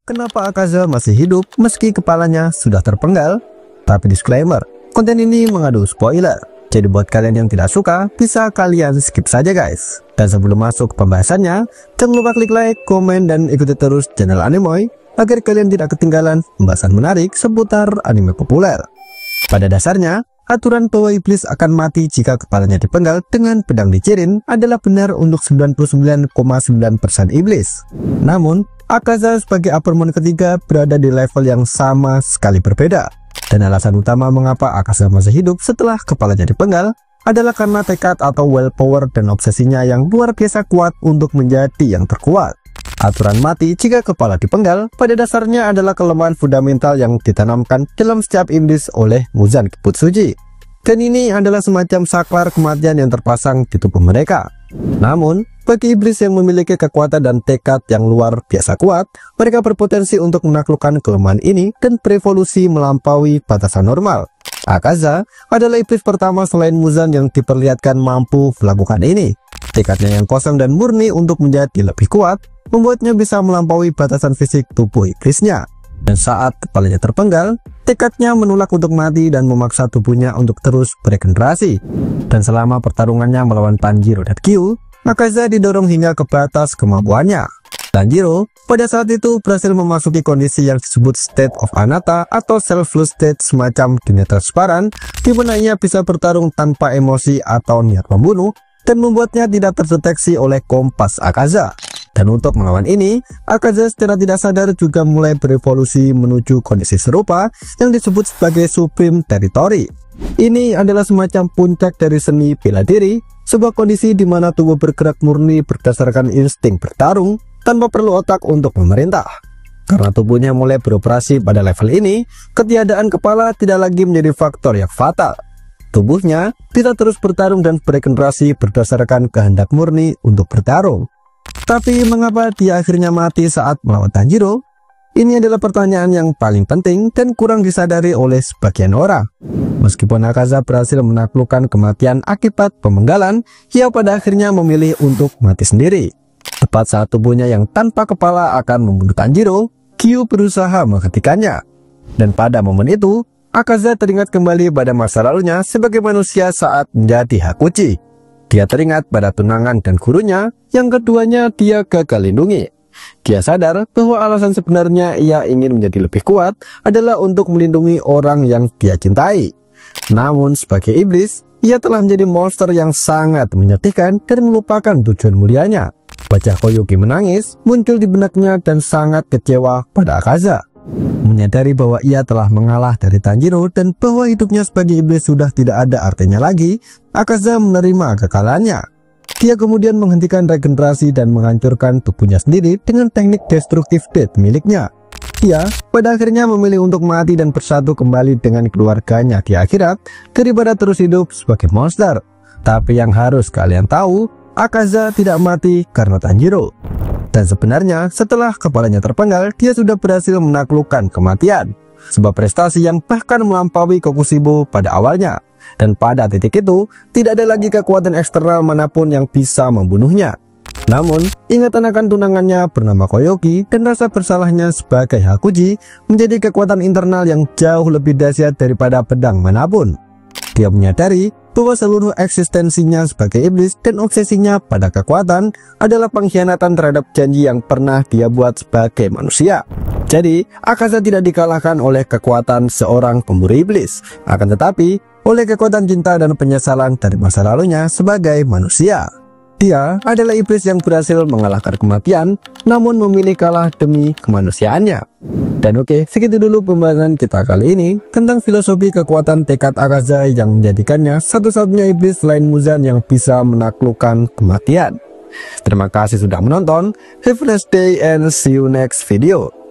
Kenapa Akaza masih hidup meski kepalanya sudah terpenggal? Tapi disclaimer, konten ini mengandung spoiler. Jadi buat kalian yang tidak suka, bisa kalian skip saja guys. Dan sebelum masuk ke pembahasannya, jangan lupa klik like, komen, dan ikuti terus channel Animoy agar kalian tidak ketinggalan pembahasan menarik seputar anime populer. Pada dasarnya, aturan bahwa iblis akan mati jika kepalanya dipenggal dengan pedang dicirin adalah benar untuk 99,9% iblis. Namun, Akaza sebagai Uppermoon ketiga berada di level yang sama sekali berbeda. Dan alasan utama mengapa Akaza masih hidup setelah kepalanya dipenggal adalah karena tekad atau willpower dan obsesinya yang luar biasa kuat untuk menjadi yang terkuat. Aturan mati jika kepala dipenggal pada dasarnya adalah kelemahan fundamental yang ditanamkan dalam setiap iblis oleh Muzan Kibutsuji. Dan ini adalah semacam saklar kematian yang terpasang di tubuh mereka. Namun, bagi iblis yang memiliki kekuatan dan tekad yang luar biasa kuat, mereka berpotensi untuk menaklukkan kelemahan ini dan berevolusi melampaui batasan normal. Akaza adalah iblis pertama selain Muzan yang diperlihatkan mampu melakukan ini. Tekadnya yang kosong dan murni untuk menjadi lebih kuat, membuatnya bisa melampaui batasan fisik tubuh iblisnya. Dan saat kepalanya terpenggal, tekadnya menolak untuk mati dan memaksa tubuhnya untuk terus beregenerasi. Dan selama pertarungannya melawan Tanjiro dan Kyu, Akaza didorong hingga ke batas kemampuannya. Tanjiro pada saat itu berhasil memasuki kondisi yang disebut state of anatta atau selfless state, semacam dunia transparan, di mana ia bisa bertarung tanpa emosi atau niat membunuh, dan membuatnya tidak terdeteksi oleh kompas Akaza. Dan untuk melawan ini, Akaza secara tidak sadar juga mulai berevolusi menuju kondisi serupa yang disebut sebagai Supreme Territory. Ini adalah semacam puncak dari seni bela diri, sebuah kondisi di mana tubuh bergerak murni berdasarkan insting bertarung tanpa perlu otak untuk memerintah. Karena tubuhnya mulai beroperasi pada level ini, ketiadaan kepala tidak lagi menjadi faktor yang fatal. Tubuhnya bisa terus bertarung dan beregenerasi berdasarkan kehendak murni untuk bertarung. Tapi mengapa dia akhirnya mati saat melawan Tanjiro? Ini adalah pertanyaan yang paling penting dan kurang disadari oleh sebagian orang. Meskipun Akaza berhasil menaklukkan kematian akibat pemenggalan, ia pada akhirnya memilih untuk mati sendiri. Tepat saat tubuhnya yang tanpa kepala akan membunuh Tanjiro, Kyu berusaha menghentikannya. Dan pada momen itu, Akaza teringat kembali pada masa lalunya sebagai manusia saat menjadi Hakuji. Dia teringat pada tunangan dan gurunya, yang keduanya dia gagal lindungi. Dia sadar bahwa alasan sebenarnya ia ingin menjadi lebih kuat adalah untuk melindungi orang yang dia cintai. Namun sebagai iblis, ia telah menjadi monster yang sangat menyedihkan dan melupakan tujuan mulianya. Wajah Koyuki menangis muncul di benaknya dan sangat kecewa pada Akaza. Menyadari bahwa ia telah mengalah dari Tanjiro dan bahwa hidupnya sebagai iblis sudah tidak ada artinya lagi, Akaza menerima kekalahannya. Dia kemudian menghentikan regenerasi dan menghancurkan tubuhnya sendiri dengan teknik destructive death miliknya. Dia pada akhirnya memilih untuk mati dan bersatu kembali dengan keluarganya di akhirat daripada terus hidup sebagai monster. Tapi yang harus kalian tahu, Akaza tidak mati karena Tanjiro. Dan sebenarnya setelah kepalanya terpenggal, dia sudah berhasil menaklukkan kematian. Sebuah prestasi yang bahkan melampaui Kokushibo pada awalnya. Dan pada titik itu, tidak ada lagi kekuatan eksternal manapun yang bisa membunuhnya. Namun, ingatan akan tunangannya bernama Koyuki dan rasa bersalahnya sebagai Hakuji menjadi kekuatan internal yang jauh lebih dahsyat daripada pedang manapun. Dia menyadari bahwa seluruh eksistensinya sebagai iblis dan obsesinya pada kekuatan adalah pengkhianatan terhadap janji yang pernah dia buat sebagai manusia. Jadi, Akaza tidak dikalahkan oleh kekuatan seorang pemburu iblis, akan tetapi oleh kekuatan cinta dan penyesalan dari masa lalunya sebagai manusia. Dia adalah iblis yang berhasil mengalahkan kematian, namun memilih kalah demi kemanusiaannya. Dan oke, segitu dulu pembahasan kita kali ini tentang filosofi kekuatan tekad Akaza yang menjadikannya satu-satunya iblis selain Muzan yang bisa menaklukkan kematian. Terima kasih sudah menonton, have a nice day and see you next video.